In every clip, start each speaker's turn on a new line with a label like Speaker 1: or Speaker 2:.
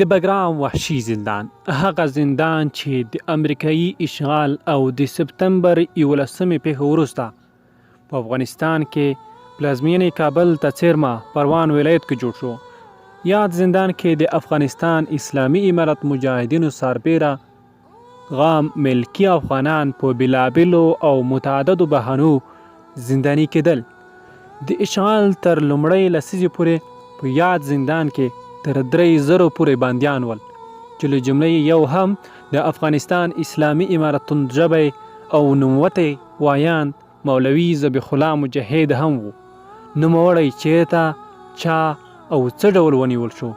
Speaker 1: د بګرام وحشي زندان، هغه زندان چې د امریکایي اشغال او د سپتمبر 11 پیښو وروسته په افغانستان کې پلازمینې کابل ته څیرمه پروان ولایت کې جوړ شو. یاد زندان کې د افغانستان اسلامي امارت مجاهدینو سربیره غام ملکی افغانان په بلابلو او متعددو بهانو زندانی کېدل. د اشغال تر لومړۍ لسیزې پورې په یاد زندان کې تر 3000 پورې بندیان ول، چې له جملې یو هم د افغانستان اسلامي امارت ژبی او نوموتی وایان مولوي ذبیح الله مجاهد هم و. نوموړی چېرته چا او څه ډول ونیول شو،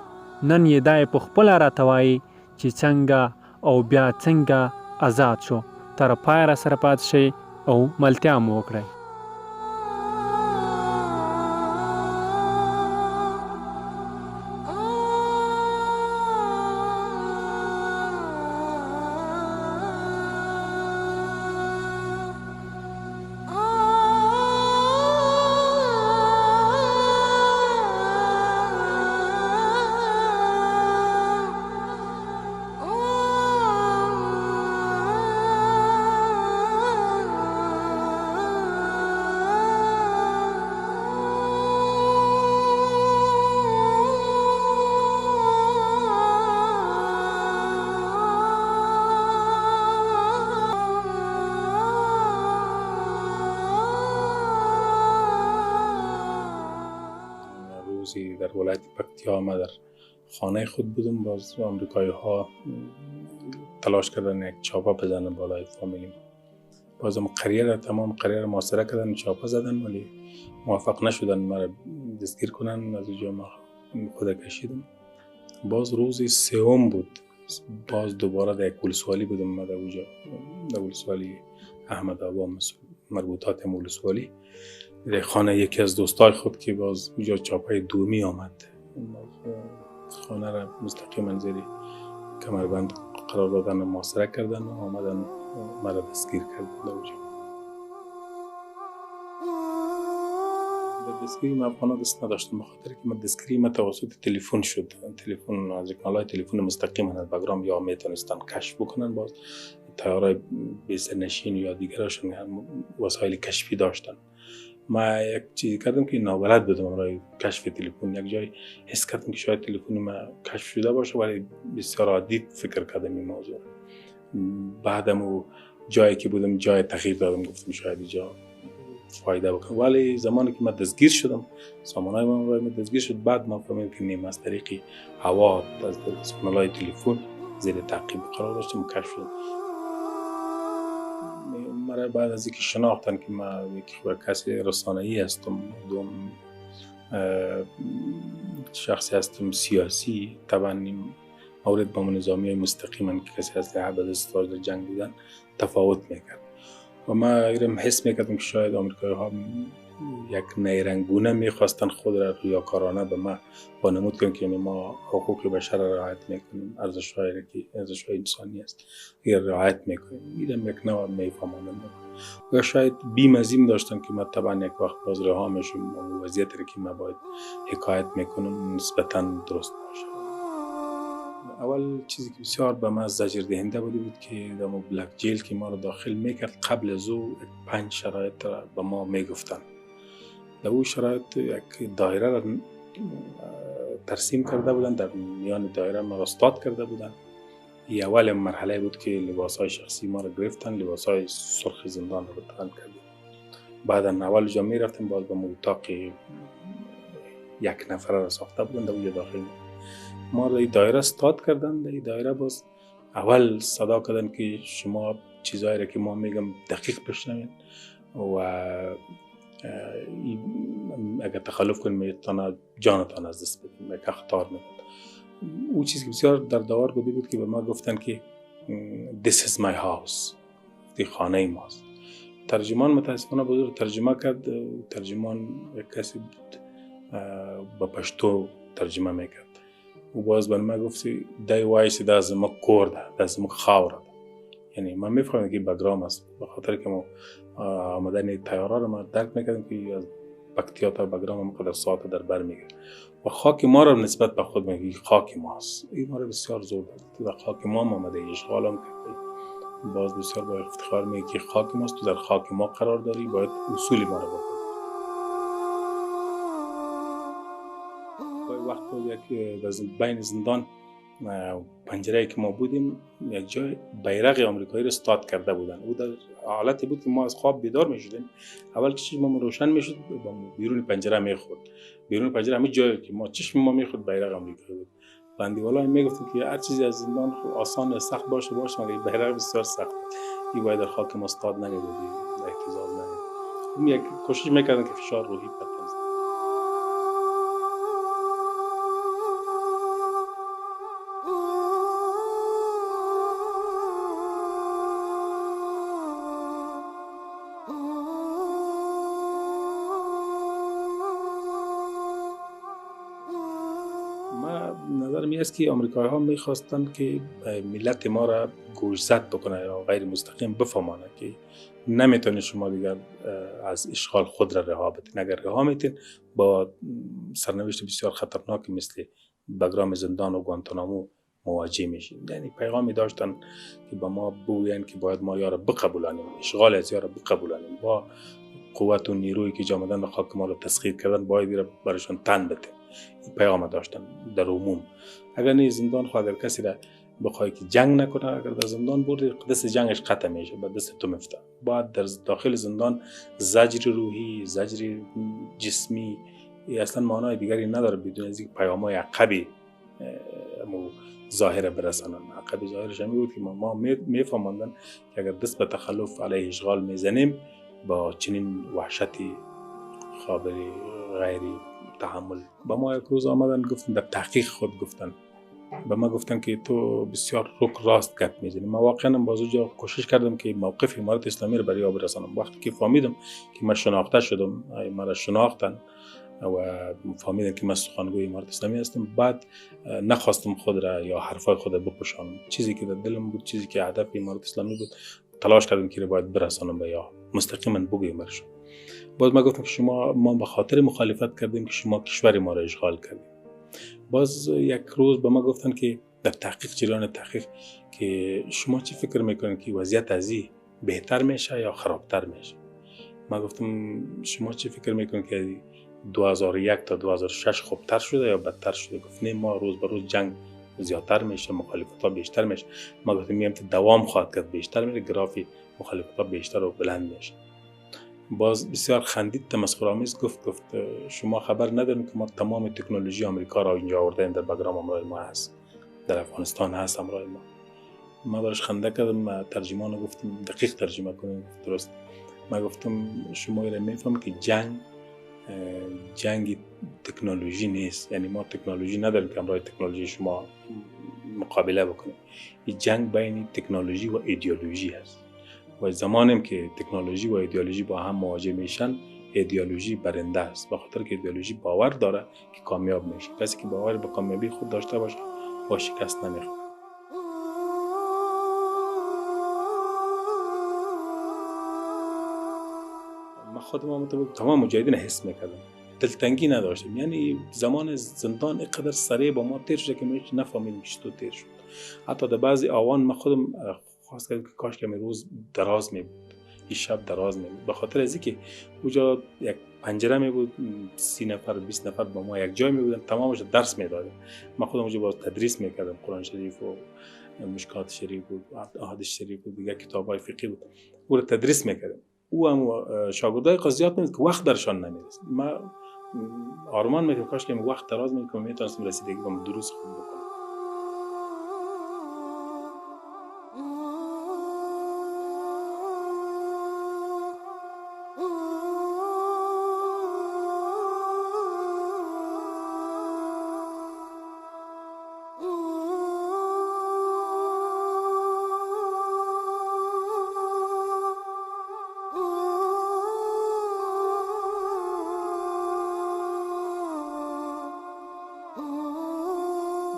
Speaker 1: نن یې دا په خپله راته وایي چې څنګه او بیا څنګه آزاد شو. تر پایه راسره پاتې شئ او ملتیا مو وکړئ.
Speaker 2: در ولایت پکتیا ما در خانه خود بودم. باز آمریکایی ها تلاش کردن یک چاپه بزنن بالای فامیلی. بازم تمام قریه محاصره کردن، چاپه زدن ولی موفق نشدن مرا دستگیر کنن. از اونجا ما خود کشیدم. باز روز سوم بود، باز دوباره در یک ولسوالی بودم. ما در اونجا در ولسوالی احمد آبا مربوطات ولسوالی در خانه یکی از دوستای خود که باز اونجا چاپه دومی آمد. خانه را مستقیما زیر کمربند قرار دادن و محاصره کردن و آمدن مرا دستگیر کردن. اونجا در دستگیری من افغانا دست نداشتم، بخاطر که من دستگیری من توسط تلفن شد. تلفن از کانالای تلفن مستقیما از بگرام یا میتونستن کشف بکنن. باز طیاره بی‌سرنشین یا دیگرشون وسایل کشفی داشتن. ما یک چیزی کردم که نابلد بودم برای کشف تلفن. یک جای حس کردم که شاید تلفن ما کشف شده باشه، ولی بسیار عادی فکر کردم این موضوع. بعدم و جایی که بودم جای تغییر دادم، گفتم شاید اینجا فایده بکنه. ولی زمانی که من دستگیر شدم، سامانهای من دستگیر شد، بعد ما فهمیدم که نیم از طریق هوا از کانالای تلفن زیر تعقیب قرار داشتم و کشف شدم. مرا بعد از اینکه شناختن که من یک کسی رسانه‌ای هستم، دوم شخصی هستم سیاسی، طبعا این مورد با نظامی مستقیما که کسی از لحاظ استفاده در جنگ بودن تفاوت میکرد و ما ایرم حس میکردم که شاید آمریکایی ها یک نیرنگونه میخواستن خود را ریاکارانه به ما وانمود کنن که ما حقوق بشر را رعایت میکنیم، ارزش‌های انسانی است یا رعایت میکنیم. ایرم یک نوع میفهموندن و شاید بیم ازیم داشتن که ما طبعا یک وقت باز رها میشیم و وضعیتی که ما باید حکایت میکنم نسبتاً درست باشه. اول چیزی که بسیار به ما زجر دهنده بود که در بلک جیل که ما رو داخل میکرد، قبل از او 5 شرایط را به ما میگفتن. در اون شرایط یک دایره را ترسیم کرده بودن، در میان دایره ما را استاد کرده بودن. این اول مرحله بود که لباسهای شخصی ما را گرفتن، لباسهای سرخ زندان را تن کردن. بعد اول جا می رفتیم، باز به اتاق یک نفره را ساخته بودن، در اونجا داخل ما را دایره استاد کردن. در دایره باز اول صدا کردن که شما چیزایی را که ما میگم دقیق بشنوین و اگر تخلف کنید میتونه جانتان از دست بدین، یک اخطار میدن. او چیزی که بسیار در داور بوده بود که به ما گفتن که this is my house، دی خانه ماست. ترجمان متاسفانه بزرگ ترجمه کرد. ترجمان یک کسی بود با پشتو ترجمه میکرد. او باز به ما گفت دای وایسی دا زما کور ده، دا زما خاوره ده. یعنی من میفهمم که بگرام است، به خاطر که ما آمدن تیاره رو ما درک میکردیم که از پکتیا تا بگرام هم قدر ساعت در بر میگیره و خاک ما را نسبت به خود میگه خاک ماست. این ما را بسیار زور داد. تو در خاک ما آمده اشغال هم کرده. باز بسیار با افتخار میگه که خاک ماست، تو در خاک ما قرار داری، باید اصول ما را بکنی. وقت بود یک بین زندان پنجره که ما بودیم یک جای بیرق آمریکایی را استاد کرده بودن. او در حالتی بود که ما از خواب بیدار می شدیم. اول که چشم روشن می شد بیرون پنجره می خورد. بیرون پنجره همه جایی که ما چشم ما می خورد بیرق آمریکایی بود. بندیوالا می گفتن که هر چیزی از زندان آسان یا سخت باشه مگر بیرق بسیار سخت. این باید در خاک ما استاد نمی‌بودی، احتضار نمی. یک کوشش میکردن که فشار روحی بتنزه. نظر می است که آمریکایی ها می خواستند که ملت ما را گوشزد بکنه یا غیر مستقیم بفهمانه که نمیتونه شما دیگر از اشغال خود را رها بدین. اگر رها میتین با سرنوشت بسیار خطرناک مثل بگرام زندان و گوانتانامو مواجه میشین. یعنی پیغامی داشتن که با ما بگوین که باید ما یارا بقبولانیم، اشغال از یارا بقبولانیم، با قوت و نیرویی که جامدن و خاک ما را تسخیر کردن باید برایشان تن بدیم. این پیام داشتن در عموم. اگر نه زندان خود اگر کسی را بخوای که جنگ نکنه، اگر در زندان بردی دست جنگش قطع میشه، بعد دست تو میفته. بعد در داخل زندان زجر روحی، زجر جسمی اصلا معنای دیگری نداره بدون از اینکه پیام‌های عقبی ظاهر برسانن. عقبی ظاهرش همین بود که ما میفهماندن که اگر دست به تخلف علیه اشغال میزنیم با چنین وحشتی قابل غیری تحمل. با ما یک روز آمدن گفتن در تحقیق خود گفتن به ما گفتن که تو بسیار رک راست گپ میزنی. ما واقعا باز اونجا کوشش کردم که موقف امارت اسلامی رو برای برسانم. وقتی که فهمیدم که من شناخته شدم، مرا شناختن و فهمیدم که من سخنگوی امارت اسلامی هستم، بعد نخواستم خود را یا حرفای خود را بپوشانم. چیزی که در دلم بود، چیزی که هدف امارت اسلامی بود، تلاش کردم که باید برسانم به یا مستقیما بگویم برشون. باز ما گفتم که ما به خاطر مخالفت کردیم که شما کشور ما را اشغال کردیم. باز یک روز به ما گفتن که در تحقیق، جریان تحقیق، که شما چی فکر میکنید که وضعیت از این بهتر میشه یا خرابتر میشه؟ ما گفتم شما چی فکر میکنید که 2001 تا 2006 خوبتر شده یا بدتر شده؟ گفت نه، ما روز به روز جنگ زیادتر میشه، مخالفت ها بیشتر میشه. ما گفتم میگم که دوام خواهد کرد، بیشتر میره، گراف مخالفت ها بیشتر و بلند میشه. باز بسیار خندید، تمسخرآمیز گفت شما خبر ندارید که ما تمام تکنولوژی آمریکا را اینجا آوردیم در بگرام همراه ما هست، در افغانستان هست همراه ما. ما براش خنده کردم، ترجمان گفتم دقیق ترجمه کنید درست. ما گفتم شما را میفهمید که جنگ تکنولوژی نیست، یعنی ما تکنولوژی نداریم که همراه تکنولوژی شما مقابله بکنیم. این جنگ بین تکنولوژی و ایدئولوژی هست و زمانیم که تکنولوژی و ایدئولوژی با هم مواجه میشن، ایدئولوژی برنده است، به خاطر که ایدئولوژی باور داره که کامیاب میشه. کسی که باور به کامیابی خود داشته باشه با شکست نمیخوره. من خودم تمام مجاهدین حس میکردم، دلتنگی نداشتم. یعنی زمان زندان اینقدر سریع با ما تیر شد که ما نفهمیدیم چطور تیر شد. حتی در بعضی آوان من خودم خواست کردم که کاش که روز دراز می بود، این شب دراز می بود، به خاطر از اینکه اونجا یک پنجره می بود، 30 نفر 20 نفر با ما یک جای می بودن، تمامش درس می دادیم. من خودم اونجا باز تدریس می کردم، قرآن شریف و مشکات شریف بود، احادیث شریف بود، دیگه کتابای فقهی بود، او رو تدریس می کردم. او هم شاگردای قضیات می که وقت درشان نمیرسید. من آرمان میکنم کاش که وقت دراز میکنم میتونستم رسیدگی به دروس خود بکنم.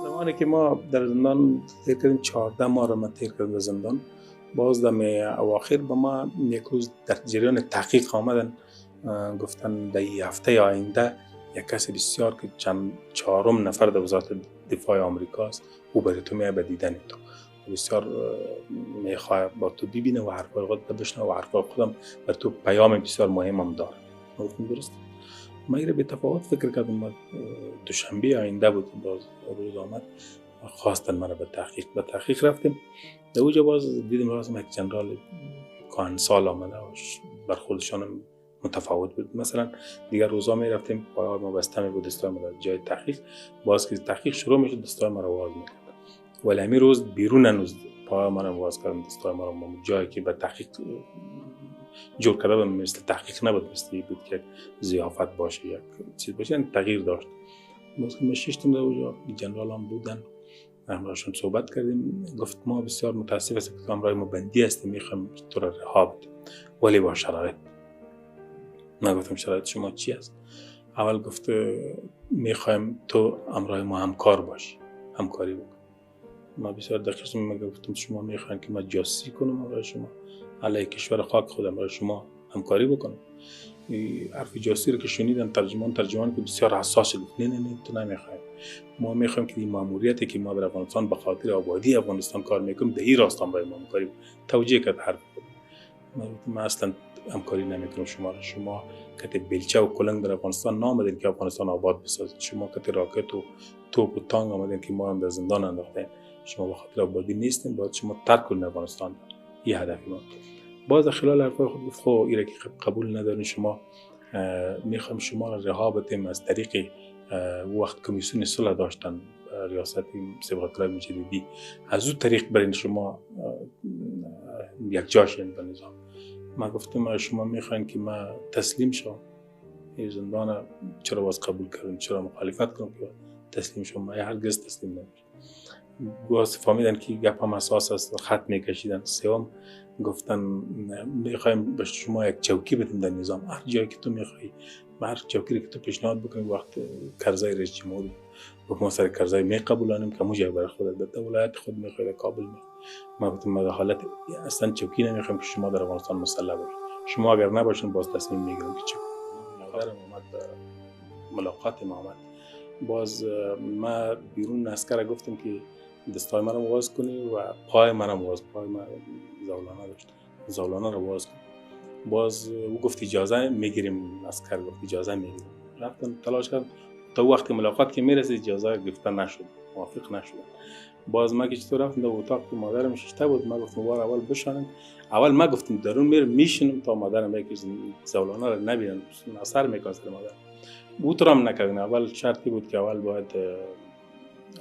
Speaker 2: زمانی که ما در زندان تیر کردیم، 14 ماه را ما تیر کردیم در زندان. باز در اواخر با ما یک روز در جریان تحقیق آمدن گفتن در این هفته آینده یک کسی بسیار که چهارم نفر در وزارت دفاع آمریکاست، او برای تو میاد به دیدن تو، بسیار میخواه با تو ببینه و حرفای خودت بشنوه و حرفای خودم بر تو پیام بسیار مهمم داره. گفتم درست. ما به تفاوت فکر کردم. دوشنبه آینده بود، باز روز آمد خواستن مرا به تحقیق رفتیم. در اونجا باز دیدیم راستم یک جنرال کهنسال آمده و برخوردشان متفاوت بود. مثلا دیگر روزا می رفتیم پای ما بسته می بود، دستای ما در جای تحقیق، باز که تحقیق شروع میشد دستای ما رو واز میکرد، ولی همین روز بیرون هنوز پای ما رو واز کردن دستای ما رو. جایی که به تحقیق جور کرده بود مثل تحقیق نبود، مثل بود که ضیافت باشه یک چیز باشه، یعنی تغییر داشت. باز که ما ششتم در اونجا جنرال هم بودن، همراهشون صحبت کردیم. گفت ما بسیار متاسف هستیم که همراه ما بندی هستیم، میخوایم تو را رها بدیم ولی با شرایط. من گفتم شرایط شما چی است؟ اول گفت میخوایم تو همراه ما همکار باشی، همکاری بکن. ما بسیار دقیق گفتم شما میخواین که ما جاسوسی کنم همراه شما، علیه کشور خاک خودم همراه شما همکاری بکنم؟ حرف جاسوسی رو که شنیدن ترجمان که بسیار حساس شد. نه تو نمیخوایم، ما میخوایم که این ماموریتی که ما در افغانستان به خاطر آبادی افغانستان کار میکنیم در این راست همراه ما همکاری. توجیه کرد حرف ما اصلا همکاری نمیکنم شما که بلچه و کلنگ در افغانستان نامدین که افغانستان آباد بسازید، شما که راکت و توپ و تانگ آمدین که ما هم در زندان انداختین، شما به خاطر آبادی نیستین، باید شما ترک کنید افغانستان. این هدف ما. باز خلال حرفای خود گفت خب ایره که قبول ندارین شما، میخوایم شما را رها بدیم از طریق وقت کمیسیون صلح داشتن ریاست صبغت الله مجددی، از اون طریق برین شما یک جاشین به نظام. ما گفتم شما میخواین که ما تسلیم شم، این زندان چرا باز قبول کردن، چرا مخالفت کنم که تسلیم شم؟ ما هرگز تسلیم نمیشم. باز فهمیدن که گپ هم اساس است، خط میکشیدن. سوم گفتن میخوایم به شما یک چوکی بدیم در نظام، هر جایی که تو میخوای، هر چوکی که تو پیشنهاد بکنی. وقت کرزای رئیس جمهور گفت ما سر کرزای میقبولانیم که موجه برای خودت بده، ولایت خود میخوای کابل میخوای. ما گفتم ما در حالت اصلا چوکی نمیخوایم که شما در افغانستان مسلح باشید، شما اگر نباشین باز تصمیم میگیریم که چه کنیم. مادرم اومد ملاقات ما آمد. باز ما بیرون اسکر گفتم که دستای من رو واز کنی و پای من رو واز، پای من زولانه داشت، زولانه رو واز کن. باز او گفت اجازه میگیریم، اسکر گفت اجازه میگیریم. رفتم تلاش کردم تا وقت ملاقات که میرسید اجازه گرفتن نشد، موافق نشدن. باز ما که چطور رفتم در اتاق که مادرم ششته بود، ما گفتم بار اول بشانم. اول ما گفتم درون میشینم تا مادرم یکی زولانه رو نبینن، اثر میکنه سر مادر. او ترام نکردن. اول شرطی بود که اول باید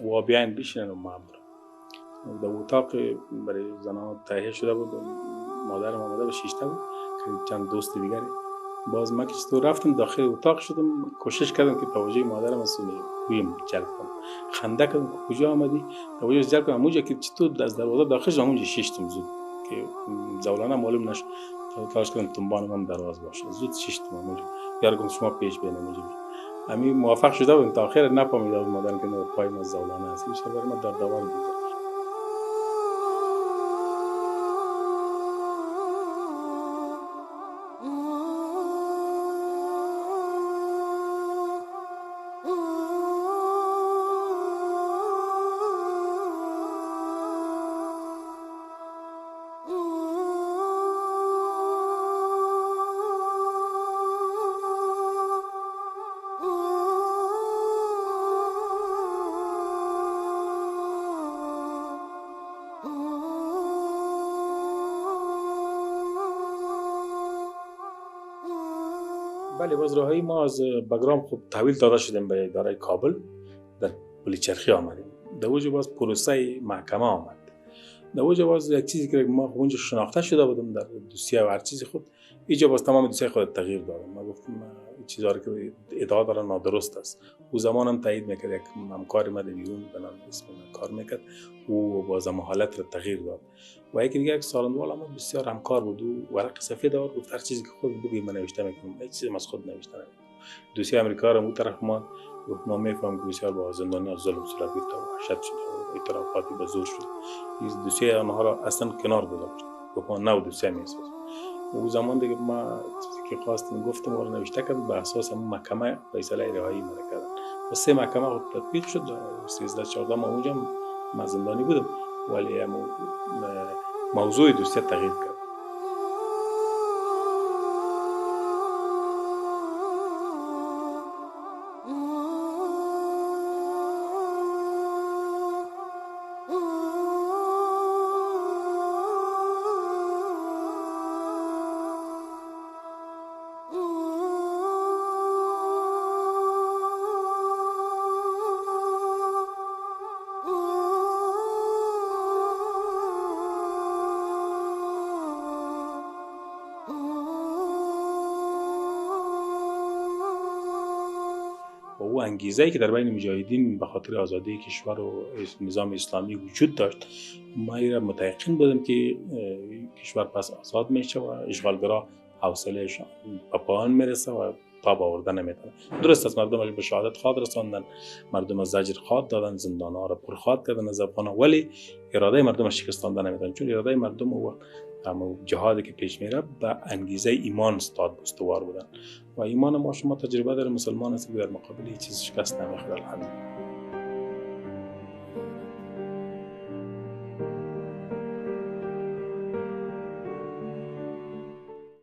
Speaker 2: و بیاین بشینن و ما برم. در اتاق برای زنان تهیه شده بود، مادرم آمده و شیشته بود که چند دوست دیگری. باز ما که چطور رفتم داخل اتاق شدم، کوشش کردم که توجه مادرم از رویم جلب کنم. خنده کردم که کجا آمدی؟ توجه جلب کنم. اونجا که چطور از دروازه داخل شدم اونجا شیشتم زود که زولانه معلوم نشد. تلاش کردم تنبانم هم دروازه باشه، زود شیشتم اونجا. یارو گفت شما پیش بینید اونجا. همین موافق شده بودم تا آخر نفهمیدم مادرم که پای ما زولانه است. میشه برای ما در دوام بود. بله، باز راهی ما از بگرام خوب تحویل داده شدیم به اداره کابل، در پلیچرخی آمدیم. در اونجا باز پروسه محکمه آمد. در اونجا باز یک چیزی که ما اونجا شناخته شده بودم در دوسیه و هر چیز خود، اینجا باز تمام دوسیه خود تغییر دادم. ما گفتم این چیزا رو که ادعا دارن نادرست است. او زمانم تایید میکرد، یک همکار ما در بیرون به نام اسم کار میکرد، او باز هم حالت رو تغییر داد. و یکی دیگه یک سالنوال اما بسیار همکار بود، او ورق سفید آورد گفت هر چیزی که خود بگی من نوشته میکنم، هیچ چیزی از خود نوشته نمیکنم. دوسیه آمریکا رو اون طرف ما گفت ما میفهمیم که بسیار با زندانیان ظلم صورت گرفته و وحشت شده و اعترافاتی به زور شد. این دوسیه آنها را اصلا کنار گذاشت. گفت ما نو دوسیه میسازیم. او زمان دیگه ما چیزی که خواستیم گفتم و نوشته کردم، به اساس محکمه فیصله رهایی ما کردن و 3 محکمه خود تطبیق شد. 13-14 ماه اونجا من زندانی بودم، ولی موضوع دوسیت تغییر کرد. او انگیزه‌ای که در بین مجاهدین به خاطر آزادی کشور و نظام اسلامی وجود داشت، ما متيقن بودم که کشور پس آزاد میشه و اشغالگرا حوصله‌اش به پایان میرسه و تاب آوردن نمیتونه. درست است، مردم به شهادت خواد رساندن، مردم از زجر خواد دادن، زندان‌ها را پر خواد کردن از افغان، ولی اراده مردم شکستانده نمیتونه، چون اراده مردم و جهادی که پیش میره به انگیزه ایمان استوار بودن و ایمان ما شما تجربه داره مسلمان است که در مقابل هیچ چیز شکست نمیخوره. الحمدلله.